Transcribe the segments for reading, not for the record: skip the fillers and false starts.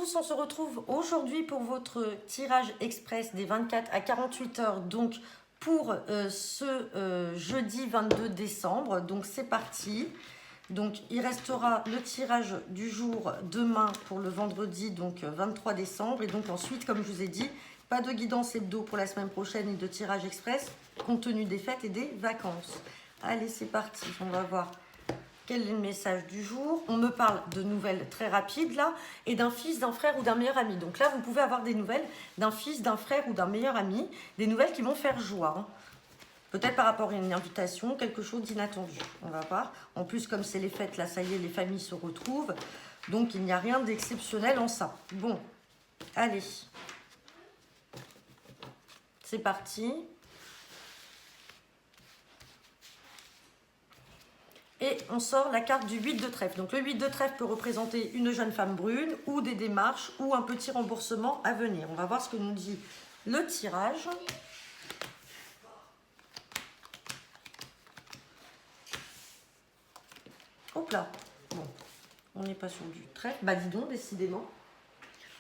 tous, on se retrouve aujourd'hui pour votre tirage express des 24 à 48 heures, donc pour ce jeudi 22 décembre. Donc c'est parti. Donc il restera le tirage du jour demain pour le vendredi, donc 23 décembre. Et donc ensuite, comme je vous ai dit, pas de guidance hebdo pour la semaine prochaine et de tirage express, compte tenu des fêtes et des vacances. Allez, c'est parti, on va voir. Quel est le message du jour? On me parle de nouvelles très rapides là, et d'un fils, d'un frère ou d'un meilleur ami. Donc là, vous pouvez avoir des nouvelles d'un fils, d'un frère ou d'un meilleur ami, des nouvelles qui vont faire joie. Hein. Peut-être par rapport à une invitation, quelque chose d'inattendu. On va voir. En plus, comme c'est les fêtes, là, ça y est, les familles se retrouvent. Donc, il n'y a rien d'exceptionnel en ça. Bon, allez. C'est parti. Et on sort la carte du 8 de trèfle. Donc le 8 de trèfle peut représenter une jeune femme brune ou des démarches ou un petit remboursement à venir. On va voir ce que nous dit le tirage. Hop là. Bon, on n'est pas sur du trèfle. Bah dis donc, décidément.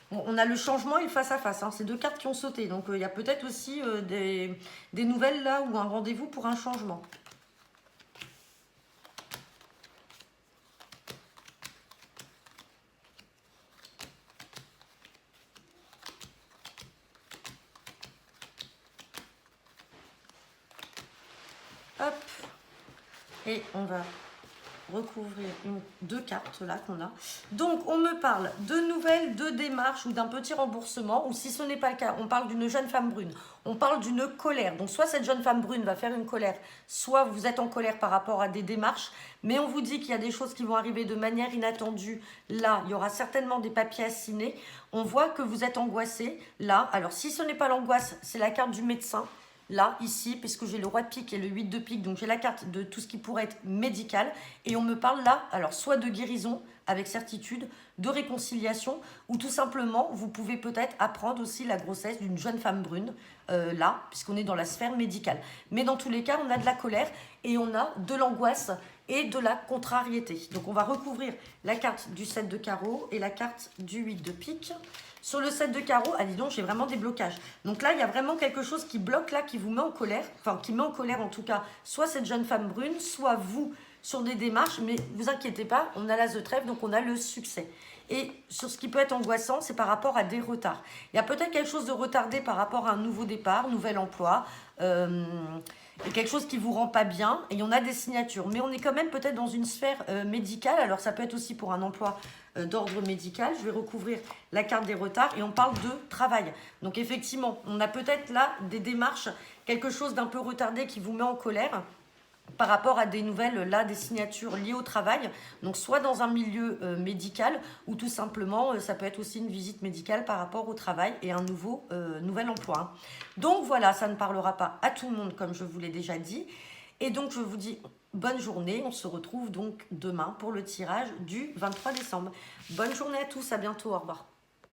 Bon, on a le changement et le face-à-face. Hein. C'est deux cartes qui ont sauté. Donc il y a peut-être aussi des nouvelles là ou un rendez-vous pour un changement. Hop. Et on va recouvrir deux cartes là qu'on a. Donc on me parle de nouvelles, de démarches ou d'un petit remboursement, ou si ce n'est pas le cas, on parle d'une jeune femme brune, on parle d'une colère. Donc soit cette jeune femme brune va faire une colère, soit vous êtes en colère par rapport à des démarches, mais on vous dit qu'il y a des choses qui vont arriver de manière inattendue. Là, il y aura certainement des papiers à signer. On voit que vous êtes angoissé là. Alors si ce n'est pas l'angoisse, c'est la carte du médecin. Là, ici, puisque j'ai le roi de pique et le 8 de pique, donc j'ai la carte de tout ce qui pourrait être médical. Et on me parle là, alors soit de guérison avec certitude, de réconciliation, ou tout simplement, vous pouvez peut-être apprendre aussi la grossesse d'une jeune femme brune, là, puisqu'on est dans la sphère médicale. Mais dans tous les cas, on a de la colère et on a de l'angoisse et de la contrariété. Donc on va recouvrir la carte du 7 de carreau et la carte du 8 de pique. Sur le 7 de carreau, ah dis donc, j'ai vraiment des blocages. Donc là, il y a vraiment quelque chose qui bloque là, qui vous met en colère, enfin qui met en colère en tout cas, soit cette jeune femme brune, soit vous sur des démarches, mais vous inquiétez pas, on a l'as de trèfle, donc on a le succès. Et sur ce qui peut être angoissant, c'est par rapport à des retards. Il y a peut-être quelque chose de retardé par rapport à un nouveau départ, nouvel emploi, et quelque chose qui vous rend pas bien, et on a des signatures. Mais on est quand même peut-être dans une sphère médicale, alors ça peut être aussi pour un emploi d'ordre médical. Je vais recouvrir la carte des retards et on parle de travail. Donc effectivement, on a peut-être là des démarches, quelque chose d'un peu retardé qui vous met en colère par rapport à des nouvelles, là, des signatures liées au travail. Donc soit dans un milieu médical ou tout simplement, ça peut être aussi une visite médicale par rapport au travail et un nouvel emploi. Hein. Donc voilà, ça ne parlera pas à tout le monde comme je vous l'ai déjà dit. Et donc je vous dis bonne journée, on se retrouve donc demain pour le tirage du 23 décembre. Bonne journée à tous, à bientôt, au revoir.